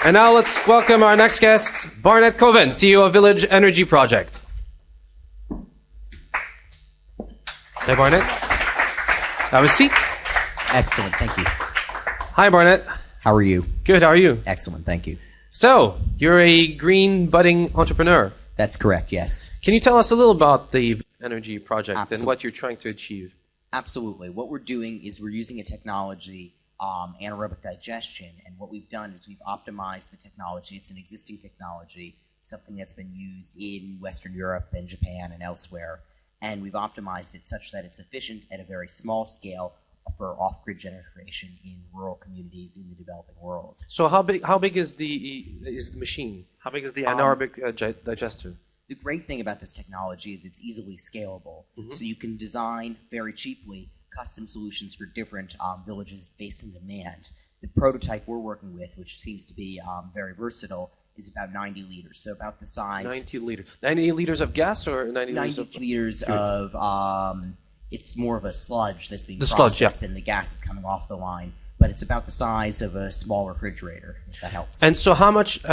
And now let's welcome our next guest, Barnett Koven, CEO of Village Energy Project. Hey, Barnett. Have a seat. Excellent, thank you. Hi, Barnett. How are you? Good, how are you? Excellent, thank you. So, you're a green budding entrepreneur. That's correct, yes. Can you tell us a little about the Energy Project Absolutely. and what you're trying to achieve? Absolutely. What we're doing is we're using a technology, anaerobic digestion, and what we've done is we've optimized the technology. It's an existing technology, something that's been used in Western Europe and Japan and elsewhere, and we've optimized it such that it's efficient at a very small scale for off-grid generation in rural communities in the developing world. So how big is the machine? How big is the anaerobic digester? The great thing about this technology is it's easily scalable. So you can design very cheaply custom solutions for different villages based on demand. The prototype we're working with, which seems to be very versatile, is about 90 liters, so about the size... 90 liters. 90 liters of gas or 90 liters of... 90 liters of... it's more of a sludge that's being processed, sludge, yeah. And the gas is coming off the line. But it's about the size of a small refrigerator, if that helps. And so how much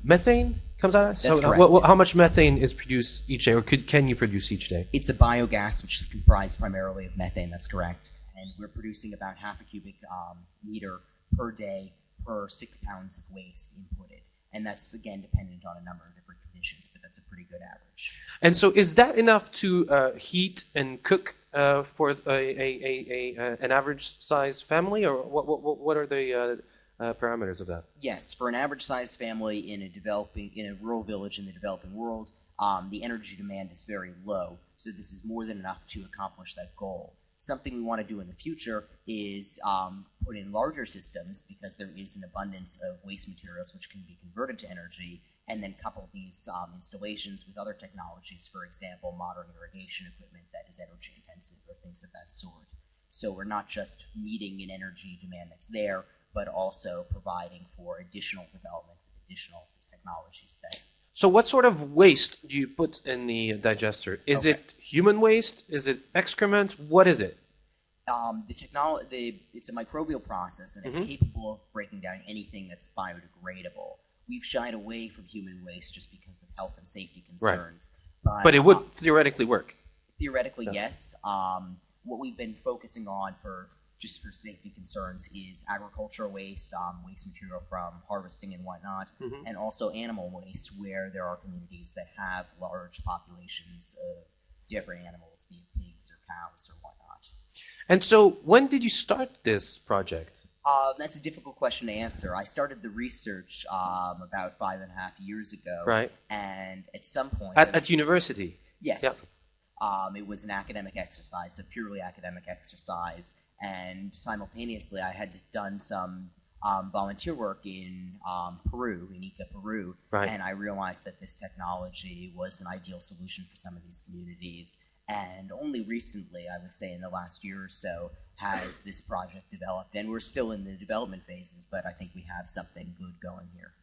methane comes out of it? That's so, correct. How much methane is produced each day, or can you produce each day? It's a biogas, which is comprised primarily of methane, that's correct. And we're producing about half a cubic meter per day per 6 pounds of waste inputted. And that's, again, dependent on a number of different conditions, but that's a pretty good average. And so is that enough to heat and cook for an average size family, or what are the parameters of that? Yes, for an average sized family in a rural village in the developing world, the energy demand is very low. So this is more than enough to accomplish that goal. Something we want to do in the future is put in larger systems, because there is an abundance of waste materials which can be converted to energy, and then couple these installations with other technologies, for example, modern irrigation equipment that is energy intensive or things of that sort. So we're not just meeting an energy demand that's there, but also providing for additional development with additional technologies that... So what sort of waste do you put in the digester? Is it human waste? Is it excrement? What is it? It's a microbial process, and it's capable of breaking down anything that's biodegradable. We've shied away from human waste just because of health and safety concerns. Right. But it would theoretically work. Theoretically, yes. What we've been focusing on for safety concerns is agricultural waste, waste material from harvesting and whatnot, and also animal waste, where there are communities that have large populations of different animals, be it pigs or cows or whatnot. And so when did you start this project? That's a difficult question to answer. I started the research about 5.5 years ago. Right. And at some point... At university? Yes. Yeah. It was an academic exercise, a purely academic exercise. And simultaneously, I had done some volunteer work in Peru, in Ica, Peru. Right. And I realized that this technology was an ideal solution for some of these communities. And only recently, I would say in the last year or so, has this project developed. And we're still in the development phases, but I think we have something good going here.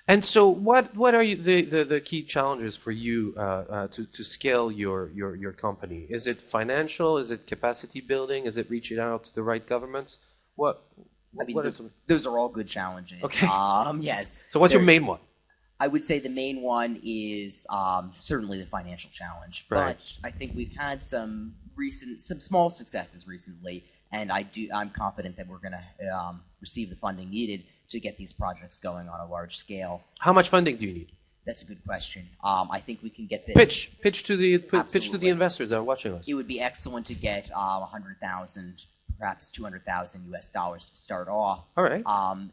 And so what are the key challenges for you to scale your company? Is it financial? Is it capacity building? Is it reaching out to the right governments? Those are all good challenges. Okay. Yes. So what's your main one? I would say the main one is certainly the financial challenge. Right. But I think we've had some small successes recently, and I'm confident that we're going to receive the funding needed to get these projects going on a large scale. How much funding do you need? That's a good question. I think we can get this... Pitch to the investors that are watching us. It would be excellent to get 100,000, perhaps 200,000 US dollars to start off. All right.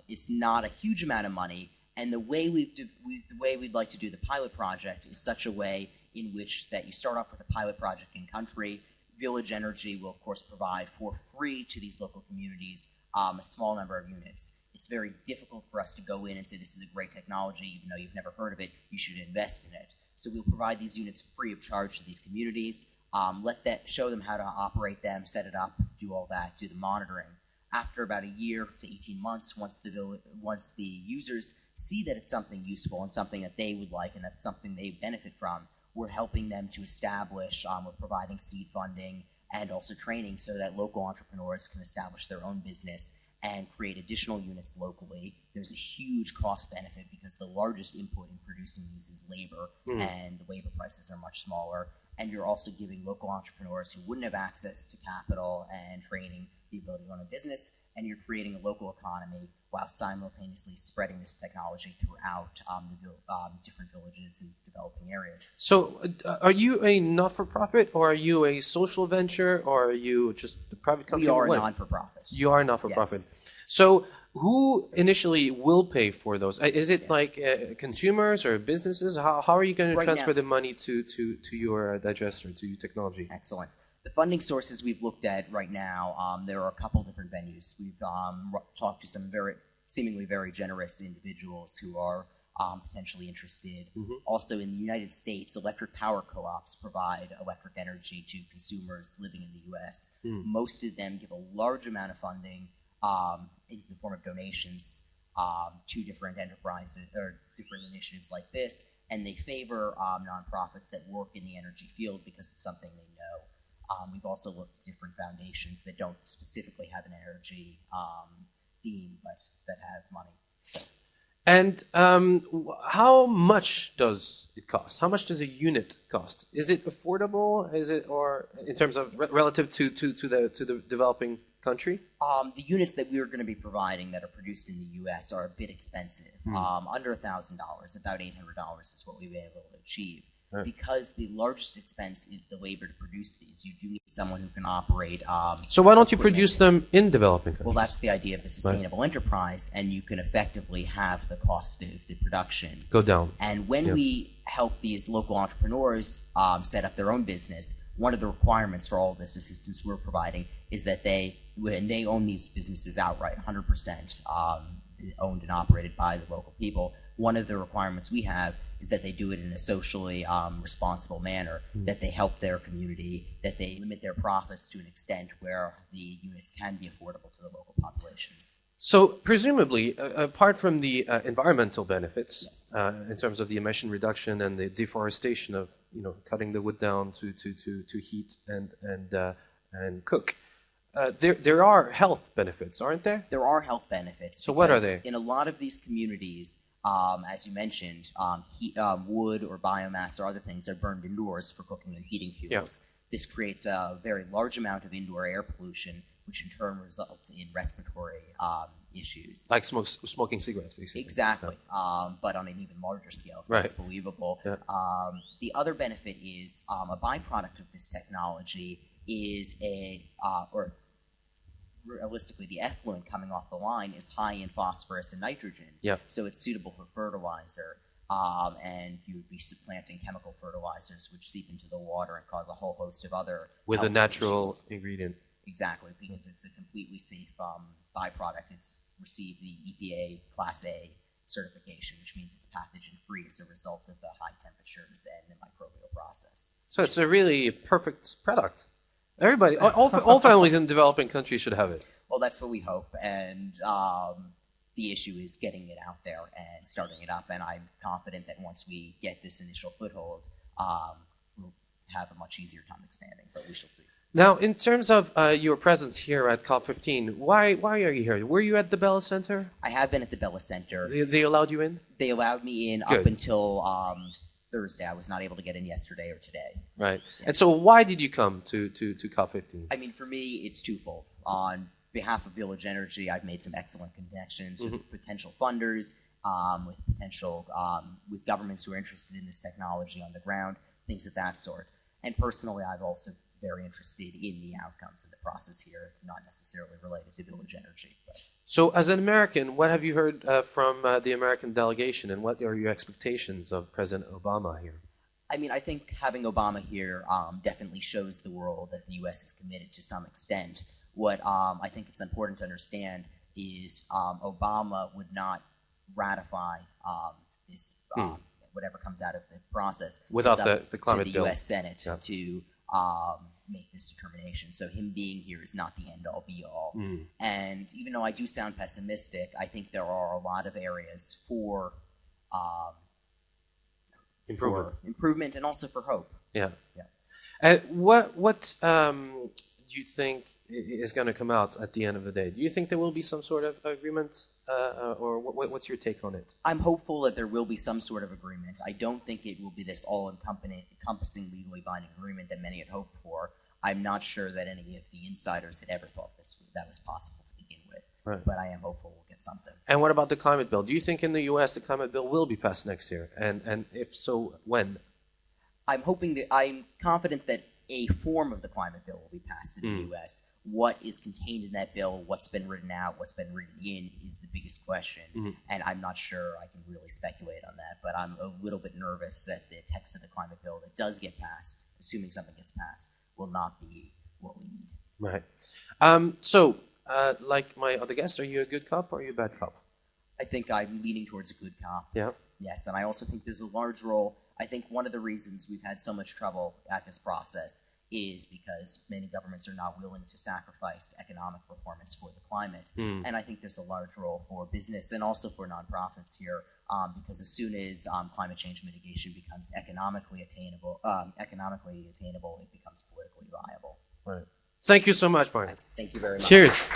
It's not a huge amount of money, and the way we'd like to do the pilot project is such a way in which that you start off with a pilot project in country. Village Energy will, of course, provide for free to these local communities a small number of units. It's very difficult for us to go in and say this is a great technology, even though you've never heard of it, you should invest in it. So we'll provide these units free of charge to these communities, show them how to operate them, set it up, do all that, do the monitoring. After about a year to 18 months, once the users see that it's something useful and something that they would like and that's something they benefit from, we're helping them to establish, we're providing seed funding and also training so that local entrepreneurs can establish their own business and create additional units locally. There's a huge cost benefit because the largest input in producing these is labor, and the labor prices are much smaller. And you're also giving local entrepreneurs who wouldn't have access to capital and training the ability to run a business, and you're creating a local economy while simultaneously spreading this technology throughout the different villages and developing areas. So, are you a not-for-profit, or are you a social venture, or are you just a private company? We are a non-for-profit. You are a not-for-profit. Yes. So, who initially will pay for those? Is it like consumers or businesses? How are you going to transfer the money to your digester, to your technology? Excellent. The funding sources we've looked at right now, there are a couple different venues. We've talked to some seemingly very generous individuals who are potentially interested. Also, in the United States, electric power co-ops provide electric energy to consumers living in the U.S. Most of them give a large amount of funding in the form of donations to different enterprises or different initiatives like this, and they favor nonprofits that work in the energy field because it's something they know. We've also looked at different foundations that don't specifically have an energy theme, but that have money. So. And how much does it cost? How much does a unit cost? Is it affordable? Is it, or in terms of relative to the developing country? The units that we are going to be providing that are produced in the U.S. are a bit expensive. Under $1,000, about $800 is what we've been able to achieve. Right. Because the largest expense is the labor to produce these, you do need someone who can operate. So why don't you produce them in developing countries? Well, that's the idea of the sustainable enterprise, and you can effectively have the cost of the production go down. And when we help these local entrepreneurs set up their own business, one of the requirements for all of this assistance we're providing is that when they own these businesses outright, 100% owned and operated by the local people, one of the requirements we have is that they do it in a socially responsible manner, that they help their community, that they limit their profits to an extent where the units can be affordable to the local populations. So presumably, apart from the environmental benefits, in terms of the emission reduction and the deforestation of cutting the wood down to heat and cook, there are health benefits, aren't there? There are health benefits. So what are they? In a lot of these communities, as you mentioned, wood or biomass or other things are burned indoors for cooking and heating fuels. This creates a very large amount of indoor air pollution, which in turn results in respiratory issues. Like smoking cigarettes, basically. Exactly, but on an even larger scale, if that's believable. The other benefit is a byproduct of this technology is or realistically, the effluent coming off the line is high in phosphorus and nitrogen, so it's suitable for fertilizer, and you would be supplanting chemical fertilizers which seep into the water and cause a whole host of other with a natural issues. Ingredient. Exactly, because it's a completely safe byproduct. It's received the EPA Class A certification, which means it's pathogen-free as a result of the high temperatures and the microbial process. So it's a really perfect product. Everybody, all families in developing countries should have it. Well, that's what we hope, and the issue is getting it out there and starting it up, and I'm confident that once we get this initial foothold, we'll have a much easier time expanding, but we shall see. Now, in terms of your presence here at COP15, why are you here? Were you at the Bella Center? I have been at the Bella Center. They allowed you in? They allowed me in up until Thursday. I was not able to get in yesterday or today. Right. Yes. And so why did you come to COP15? I mean, for me, it's twofold. On behalf of Village Energy, I've made some excellent connections with potential funders, with governments who are interested in this technology on the ground, things of that sort. And personally, I've also very interested in the outcomes of the process here, not necessarily related to Village Energy. But. So as an American, what have you heard from the American delegation, and what are your expectations of President Obama here? I mean, I think having Obama here definitely shows the world that the U.S. is committed to some extent. What I think it's important to understand is Obama would not ratify this whatever comes out of the process without the climate to the bill. U.S. Senate to make this determination. So him being here is not the end-all, be-all. And even though I do sound pessimistic, I think there are a lot of areas for improvement and also for hope. Yeah. What do you think is going to come out at the end of the day? Do you think there will be some sort of agreement, or what's your take on it? I'm hopeful that there will be some sort of agreement. I don't think it will be this all-encompassing, legally binding agreement that many had hoped for. I'm not sure that any of the insiders had ever thought that was possible to begin with. Right. But I am hopeful we'll get something. And what about the climate bill? Do you think in the U.S. the climate bill will be passed next year? And if so, when? I'm confident that a form of the climate bill will be passed in the U.S. What is contained in that bill, what's been written out, what's been written in, is the biggest question. And I'm not sure I can really speculate on that, but I'm a little bit nervous that the text of the climate bill that does get passed, assuming something gets passed, will not be what we need. Right. So, like my other guests, are you a good cop or are you a bad cop? I think I'm leaning towards a good cop. Yeah. Yes, and I also think there's a large role. I think one of the reasons we've had so much trouble at this process is because many governments are not willing to sacrifice economic performance for the climate. And I think there's a large role for business and also for nonprofits here, because as soon as climate change mitigation becomes economically attainable, it becomes politically viable. Right. Thank you so much, Barnett. Thank you very much. Cheers.